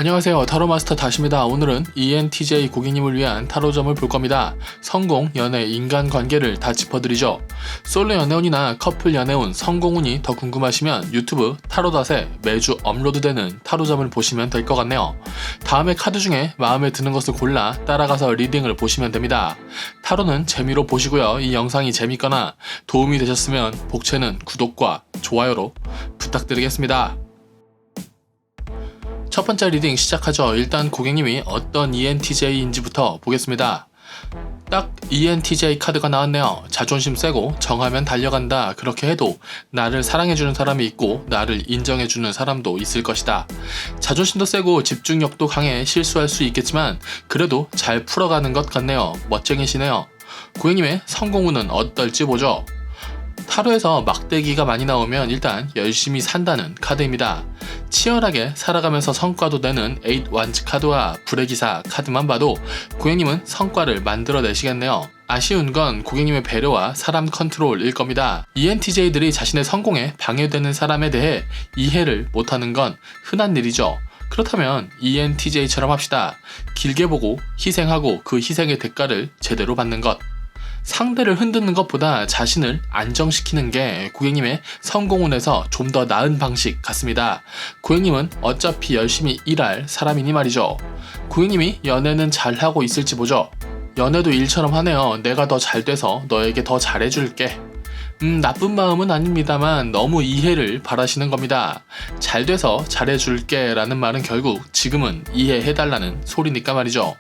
안녕하세요. 타로마스터 다시입니다. 오늘은 ENTJ 고객님을 위한 타로점을 볼 겁니다. 성공, 연애, 인간관계를 다 짚어드리죠. 솔로 연애운이나 커플 연애운, 성공운이 더 궁금하시면 유튜브 타로닷에 매주 업로드되는 타로점을 보시면 될 것 같네요. 다음에 카드 중에 마음에 드는 것을 골라 따라가서 리딩을 보시면 됩니다. 타로는 재미로 보시고요. 이 영상이 재밌거나 도움이 되셨으면 복채는 구독과 좋아요로 부탁드리겠습니다. 첫 번째 리딩 시작하죠. 일단 고객님이 어떤 ENTJ인지부터 보겠습니다. 딱 ENTJ 카드가 나왔네요. 자존심 세고 정하면 달려간다. 그렇게 해도 나를 사랑해주는 사람이 있고 나를 인정해주는 사람도 있을 것이다. 자존심도 세고 집중력도 강해 실수할 수 있겠지만 그래도 잘 풀어가는 것 같네요. 멋쟁이시네요. 고객님의 성공운은 어떨지 보죠. 타로에서 막대기가 많이 나오면 일단 열심히 산다는 카드입니다. 치열하게 살아가면서 성과도 내는 8 완즈 카드와 불의 기사 카드만 봐도 고객님은 성과를 만들어내시겠네요. 아쉬운 건 고객님의 배려와 사람 컨트롤일 겁니다. ENTJ들이 자신의 성공에 방해되는 사람에 대해 이해를 못하는 건 흔한 일이죠. 그렇다면 ENTJ처럼 합시다. 길게 보고 희생하고 그 희생의 대가를 제대로 받는 것. 상대를 흔드는 것보다 자신을 안정시키는 게 고객님의 성공운에서 좀 더 나은 방식 같습니다. 고객님은 어차피 열심히 일할 사람이니 말이죠. 고객님이 연애는 잘하고 있을지 보죠. 연애도 일처럼 하네요. 내가 더 잘 돼서 너에게 더 잘해줄게. 나쁜 마음은 아닙니다만 너무 이해를 바라시는 겁니다. 잘 돼서 잘해줄게 라는 말은 결국 지금은 이해해달라는 소리니까 말이죠.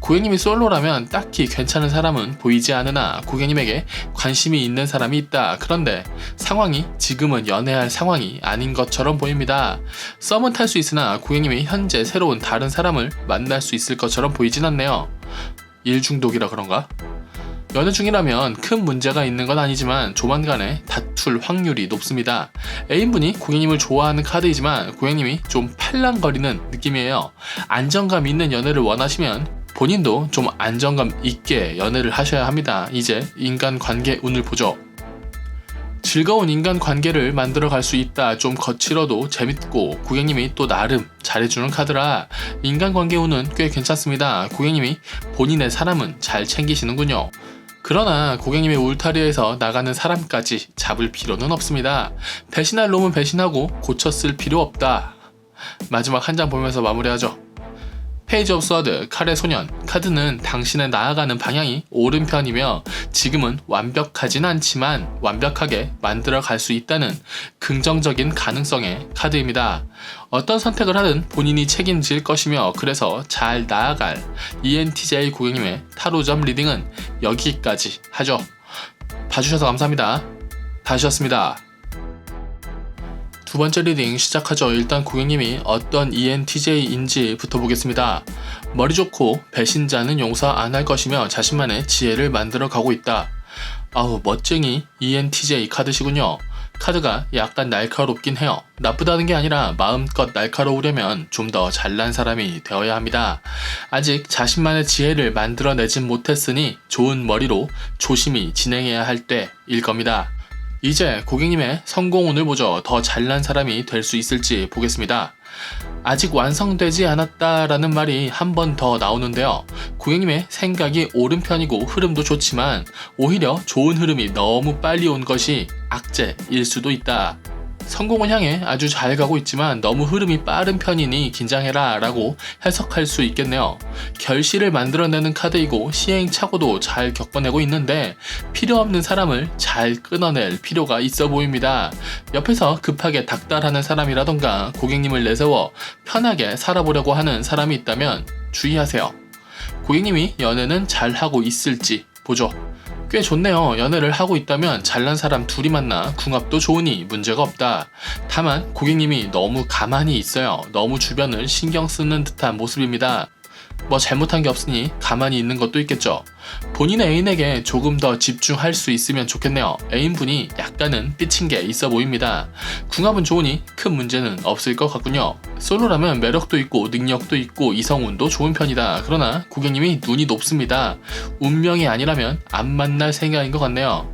고객님이 솔로라면 딱히 괜찮은 사람은 보이지 않으나 고객님에게 관심이 있는 사람이 있다. 그런데 상황이 지금은 연애할 상황이 아닌 것처럼 보입니다. 썸은 탈 수 있으나 고객님이 현재 새로운 다른 사람을 만날 수 있을 것처럼 보이진 않네요. 일 중독이라 그런가? 연애 중이라면 큰 문제가 있는 건 아니지만 조만간에 다툴 확률이 높습니다. 애인분이 고객님을 좋아하는 카드이지만 고객님이 좀 팔랑거리는 느낌이에요. 안정감 있는 연애를 원하시면 본인도 좀 안정감 있게 연애를 하셔야 합니다. 이제 인간관계 운을 보죠. 즐거운 인간관계를 만들어갈 수 있다. 좀 거칠어도 재밌고 고객님이 또 나름 잘해주는 카드라 인간관계 운은 꽤 괜찮습니다. 고객님이 본인의 사람은 잘 챙기시는군요. 그러나 고객님의 울타리에서 나가는 사람까지 잡을 필요는 없습니다. 배신할 놈은 배신하고 고쳐 쓸 필요 없다. 마지막 한 장 보면서 마무리하죠. 페이지 오브 서드, 칼의 소년. 카드는 당신의 나아가는 방향이 오른편이며 지금은 완벽하진 않지만 완벽하게 만들어 갈 수 있다는 긍정적인 가능성의 카드입니다. 어떤 선택을 하든 본인이 책임질 것이며 그래서 잘 나아갈 ENTJ 고객님의 타로점 리딩은 여기까지 하죠. 봐주셔서 감사합니다. 다시였습니다. 두 번째 리딩 시작하죠. 일단 고객님이 어떤 ENTJ인지부터 보겠습니다. 머리 좋고 배신자는 용서 안 할 것이며 자신만의 지혜를 만들어 가고 있다. 아우 멋쟁이 ENTJ 카드시군요. 카드가 약간 날카롭긴 해요. 나쁘다는 게 아니라 마음껏 날카로우려면 좀 더 잘난 사람이 되어야 합니다. 아직 자신만의 지혜를 만들어내진 못했으니 좋은 머리로 조심히 진행해야 할 때일 겁니다. 이제 고객님의 성공운을 보죠. 더 잘난 사람이 될 수 있을지 보겠습니다. 아직 완성되지 않았다라는 말이 한 번 더 나오는데요. 고객님의 생각이 오른편이고 흐름도 좋지만 오히려 좋은 흐름이 너무 빨리 온 것이 악재일 수도 있다. 성공을 향해 아주 잘 가고 있지만 너무 흐름이 빠른 편이니 긴장해라 라고 해석할 수 있겠네요. 결실을 만들어내는 카드이고 시행착오도 잘 겪어내고 있는데 필요 없는 사람을 잘 끊어낼 필요가 있어 보입니다. 옆에서 급하게 닥달하는 사람이라던가 고객님을 내세워 편하게 살아보려고 하는 사람이 있다면 주의하세요. 고객님이 연애는 잘하고 있을지 보죠. 꽤 좋네요. 연애를 하고 있다면 잘난 사람 둘이 만나 궁합도 좋으니 문제가 없다. 다만 고객님이 너무 가만히 있어요. 너무 주변을 신경 쓰는 듯한 모습입니다. 뭐 잘못한 게 없으니 가만히 있는 것도 있겠죠. 본인의 애인에게 조금 더 집중할 수 있으면 좋겠네요. 애인분이 약간은 삐친 게 있어 보입니다. 궁합은 좋으니 큰 문제는 없을 것 같군요. 솔로라면 매력도 있고 능력도 있고 이성운도 좋은 편이다. 그러나 고객님이 눈이 높습니다. 운명이 아니라면 안 만날 생각인 것 같네요.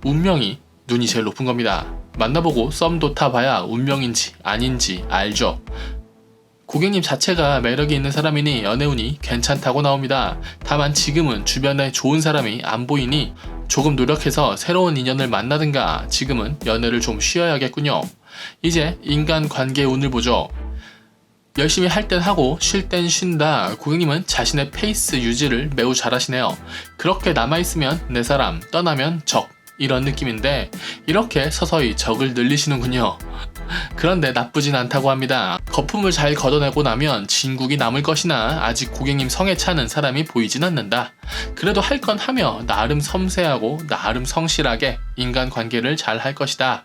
운명이 눈이 제일 높은 겁니다. 만나보고 썸도 타봐야 운명인지 아닌지 알죠. 고객님 자체가 매력이 있는 사람이니 연애운이 괜찮다고 나옵니다. 다만 지금은 주변에 좋은 사람이 안 보이니 조금 노력해서 새로운 인연을 만나든가 지금은 연애를 좀 쉬어야겠군요. 이제 인간관계 운을 보죠. 열심히 할 땐 하고 쉴 땐 쉰다. 고객님은 자신의 페이스 유지를 매우 잘하시네요. 그렇게 남아있으면 내 사람, 떠나면 적, 이런 느낌인데 이렇게 서서히 적을 늘리시는군요. 그런데 나쁘진 않다고 합니다. 거품을 잘 걷어내고 나면 진국이 남을 것이나 아직 고객님 성에 차는 사람이 보이진 않는다. 그래도 할 건 하며 나름 섬세하고 나름 성실하게 인간관계를 잘 할 것이다.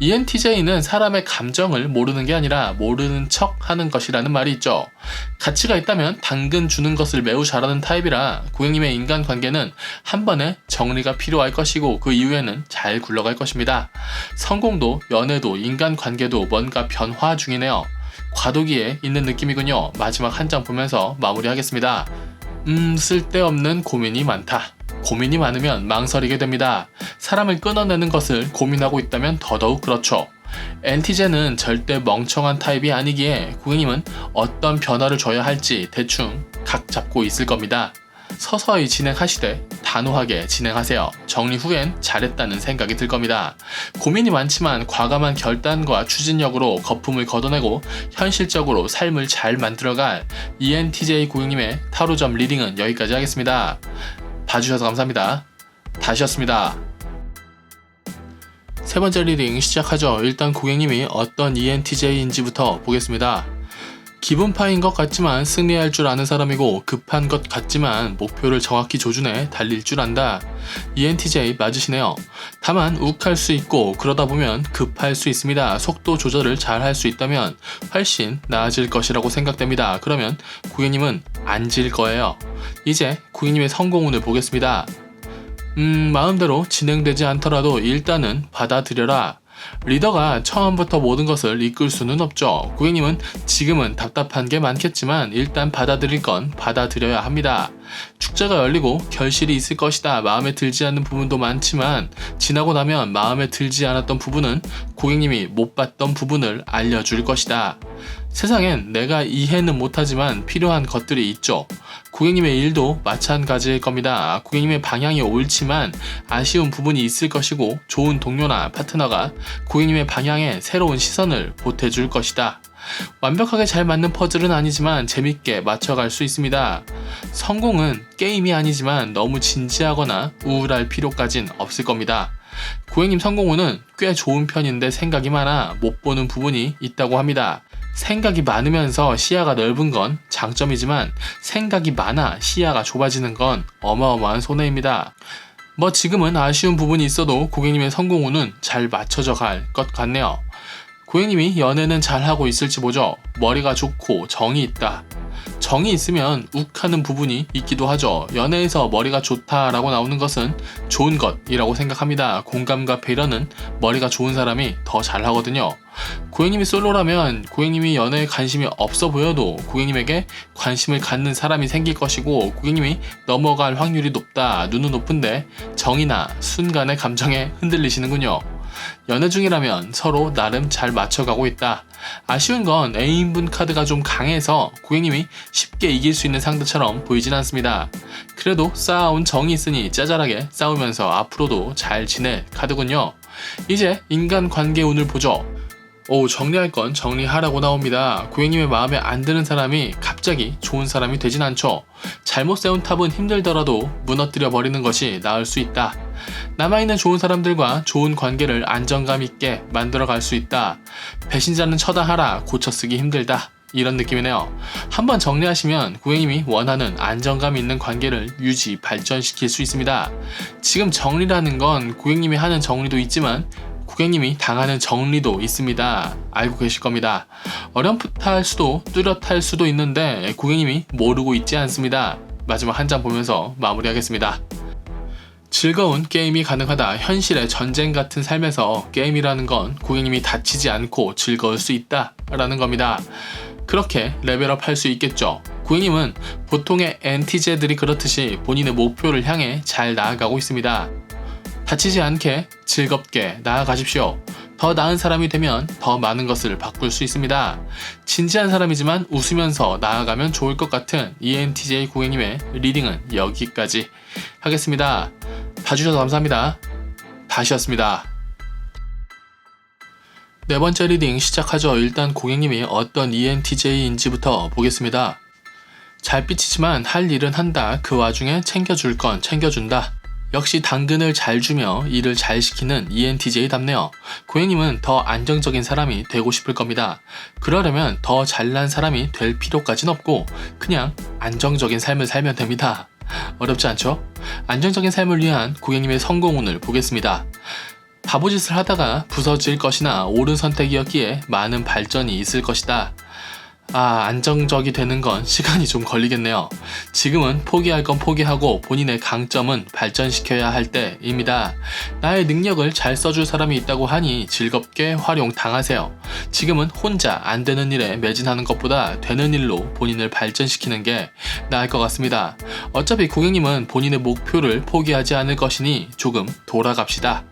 ENTJ는 사람의 감정을 모르는 게 아니라 모르는 척 하는 것이라는 말이 있죠. 가치가 있다면 당근 주는 것을 매우 잘하는 타입이라 고객님의 인간관계는 한 번에 정리가 필요할 것이고 그 이후에는 잘 굴러갈 것입니다. 성공도 연애도 인간관계도 뭔가 변화 중이네요. 과도기에 있는 느낌이군요. 마지막 한 장 보면서 마무리하겠습니다. 쓸데없는 고민이 많다. 고민이 많으면 망설이게 됩니다. 사람을 끊어내는 것을 고민하고 있다면 더더욱 그렇죠. NTJ는 절대 멍청한 타입이 아니기에 고객님은 어떤 변화를 줘야 할지 대충 각 잡고 있을 겁니다. 서서히 진행하시되 단호하게 진행하세요. 정리 후엔 잘했다는 생각이 들 겁니다. 고민이 많지만 과감한 결단과 추진력으로 거품을 걷어내고 현실적으로 삶을 잘 만들어갈 ENTJ 고객님의 타로점 리딩은 여기까지 하겠습니다. 봐주셔서 감사합니다. 다시였습니다. 세 번째 리딩 시작하죠. 일단 고객님이 어떤 ENTJ인지부터 보겠습니다. 기분파인 것 같지만 승리할 줄 아는 사람이고 급한 것 같지만 목표를 정확히 조준해 달릴 줄 안다. ENTJ 맞으시네요. 다만 욱할 수 있고 그러다 보면 급할 수 있습니다. 속도 조절을 잘 할 수 있다면 훨씬 나아질 것이라고 생각됩니다. 그러면 고객님은 앉을 거예요. 이제 고객님의 성공운을 보겠습니다. 마음대로 진행되지 않더라도 일단은 받아들여라. 리더가 처음부터 모든 것을 이끌 수는 없죠. 고객님은 지금은 답답한 게 많겠지만 일단 받아들일 건 받아들여야 합니다. 축제가 열리고 결실이 있을 것이다. 마음에 들지 않는 부분도 많지만 지나고 나면 마음에 들지 않았던 부분은 고객님이 못 봤던 부분을 알려줄 것이다. 세상엔 내가 이해는 못하지만 필요한 것들이 있죠. 고객님의 일도 마찬가지일 겁니다. 고객님의 방향이 옳지만 아쉬운 부분이 있을 것이고 좋은 동료나 파트너가 고객님의 방향에 새로운 시선을 보태줄 것이다. 완벽하게 잘 맞는 퍼즐은 아니지만 재밌게 맞춰갈 수 있습니다. 성공은 게임이 아니지만 너무 진지하거나 우울할 필요까진 없을 겁니다. 고객님 성공운은 꽤 좋은 편인데 생각이 많아 못 보는 부분이 있다고 합니다. 생각이 많으면서 시야가 넓은 건 장점이지만 생각이 많아 시야가 좁아지는 건 어마어마한 손해입니다. 지금은 아쉬운 부분이 있어도 고객님의 성공운은 잘 맞춰져 갈 것 같네요. 고객님이 연애는 잘하고 있을지 보죠. 머리가 좋고 정이 있다. 정이 있으면 욱하는 부분이 있기도 하죠. 연애에서 머리가 좋다라고 나오는 것은 좋은 것이라고 생각합니다. 공감과 배려는 머리가 좋은 사람이 더 잘하거든요. 고객님이 솔로라면 고객님이 연애에 관심이 없어 보여도 고객님에게 관심을 갖는 사람이 생길 것이고 고객님이 넘어갈 확률이 높다. 눈은 높은데 정이나 순간의 감정에 흔들리시는군요. 연애 중이라면 서로 나름 잘 맞춰가고 있다. 아쉬운 건 A인분 카드가 좀 강해서 고객님이 쉽게 이길 수 있는 상대처럼 보이진 않습니다. 그래도 쌓아온 정이 있으니 짜잘하게 싸우면서 앞으로도 잘 지낼 카드군요. 이제 인간관계 운을 보죠. 정리할 건 정리하라고 나옵니다. 고객님의 마음에 안 드는 사람이 갑자기 좋은 사람이 되진 않죠. 잘못 세운 탑은 힘들더라도 무너뜨려 버리는 것이 나을 수 있다. 남아있는 좋은 사람들과 좋은 관계를 안정감 있게 만들어 갈 수 있다. 배신자는 처단하라. 고쳐쓰기 힘들다. 이런 느낌이네요. 한번 정리하시면 고객님이 원하는 안정감 있는 관계를 유지, 발전시킬 수 있습니다. 지금 정리라는 건 고객님이 하는 정리도 있지만 고객님이 당하는 정리도 있습니다. 알고 계실 겁니다. 어렴풋할 수도 뚜렷할 수도 있는데 고객님이 모르고 있지 않습니다. 마지막 한 장 보면서 마무리하겠습니다. 즐거운 게임이 가능하다. 현실의 전쟁 같은 삶에서 게임이라는 건 고객님이 다치지 않고 즐거울 수 있다 라는 겁니다. 그렇게 레벨업 할 수 있겠죠. 고객님은 보통의 NTJ들이 그렇듯이 본인의 목표를 향해 잘 나아가고 있습니다. 다치지 않게 즐겁게 나아가십시오. 더 나은 사람이 되면 더 많은 것을 바꿀 수 있습니다. 진지한 사람이지만 웃으면서 나아가면 좋을 것 같은 ENTJ 고객님의 리딩은 여기까지 하겠습니다. 봐주셔서 감사합니다. 다시였습니다. 네 번째 리딩 시작하죠. 일단 고객님이 어떤 ENTJ인지부터 보겠습니다. 잘 삐치지만 할 일은 한다. 그 와중에 챙겨줄 건 챙겨준다. 역시 당근을 잘 주며 일을 잘 시키는 ENTJ답네요. 고객님은 더 안정적인 사람이 되고 싶을 겁니다. 그러려면 더 잘난 사람이 될 필요까진 없고 그냥 안정적인 삶을 살면 됩니다. 어렵지 않죠? 안정적인 삶을 위한 고객님의 성공운을 보겠습니다. 바보짓을 하다가 부서질 것이나 옳은 선택이었기에 많은 발전이 있을 것이다. 안정적이 되는 건 시간이 좀 걸리겠네요. 지금은 포기할 건 포기하고 본인의 강점은 발전시켜야 할 때입니다. 나의 능력을 잘 써줄 사람이 있다고 하니 즐겁게 활용당하세요. 지금은 혼자 안 되는 일에 매진하는 것보다 되는 일로 본인을 발전시키는 게 나을 것 같습니다. 어차피 고객님은 본인의 목표를 포기하지 않을 것이니 조금 돌아갑시다.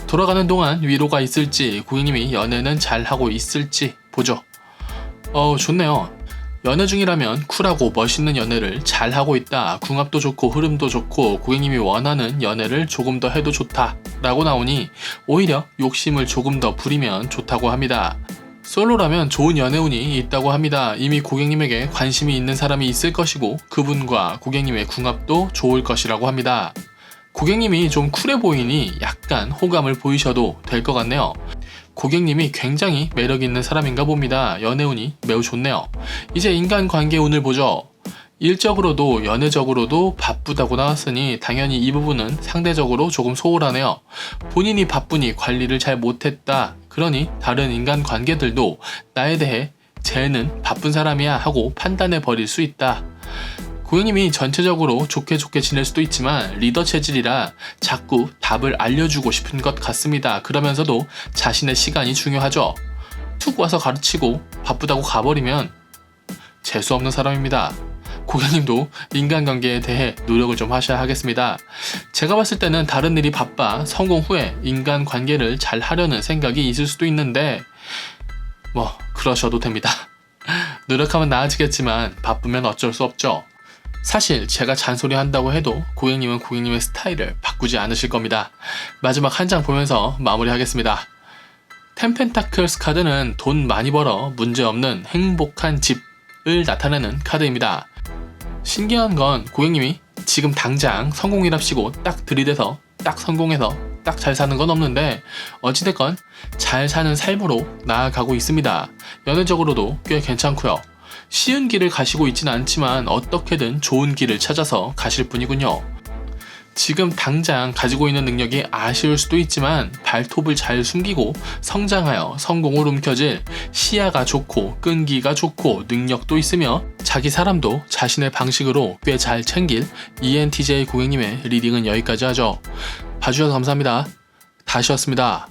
돌아가는 동안 위로가 있을지 고객님이 연애는 잘하고 있을지 보죠. 좋네요. 연애 중이라면 쿨하고 멋있는 연애를 잘하고 있다. 궁합도 좋고 흐름도 좋고 고객님이 원하는 연애를 조금 더 해도 좋다 라고 나오니 오히려 욕심을 조금 더 부리면 좋다고 합니다. 솔로라면 좋은 연애운이 있다고 합니다. 이미 고객님에게 관심이 있는 사람이 있을 것이고 그분과 고객님의 궁합도 좋을 것이라고 합니다. 고객님이 좀 쿨해 보이니 약간 호감을 보이셔도 될 것 같네요. 고객님이 굉장히 매력있는 사람인가 봅니다. 연애운이 매우 좋네요. 이제 인간관계 운을 보죠. 일적으로도 연애적으로도 바쁘다고 나왔으니 당연히 이 부분은 상대적으로 조금 소홀하네요. 본인이 바쁘니 관리를 잘 못했다. 그러니 다른 인간관계들도 나에 대해 쟤는 바쁜 사람이야 하고 판단해 버릴 수 있다. 고객님이 전체적으로 좋게 지낼 수도 있지만 리더 체질이라 자꾸 답을 알려주고 싶은 것 같습니다. 그러면서도 자신의 시간이 중요하죠. 툭 와서 가르치고 바쁘다고 가버리면 재수없는 사람입니다. 고객님도 인간관계에 대해 노력을 좀 하셔야 하겠습니다. 제가 봤을 때는 다른 일이 바빠 성공 후에 인간관계를 잘 하려는 생각이 있을 수도 있는데 그러셔도 됩니다. 노력하면 나아지겠지만 바쁘면 어쩔 수 없죠. 사실 제가 잔소리 한다고 해도 고객님은 고객님의 스타일을 바꾸지 않으실 겁니다. 마지막 한 장 보면서 마무리하겠습니다. 텐펜타클스 카드는 돈 많이 벌어 문제없는 행복한 집을 나타내는 카드입니다. 신기한 건 고객님이 지금 당장 성공이랍시고 딱 들이대서 딱 성공해서 딱 잘 사는 건 없는데 어찌됐건 잘 사는 삶으로 나아가고 있습니다. 연애적으로도 꽤 괜찮고요. 쉬운 길을 가시고 있지는 않지만 어떻게든 좋은 길을 찾아서 가실 분이군요. 지금 당장 가지고 있는 능력이 아쉬울 수도 있지만 발톱을 잘 숨기고 성장하여 성공을 움켜쥘 시야가 좋고 끈기가 좋고 능력도 있으며 자기 사람도 자신의 방식으로 꽤 잘 챙길 ENTJ 고객님의 리딩은 여기까지 하죠. 봐주셔서 감사합니다. 다시였습니다.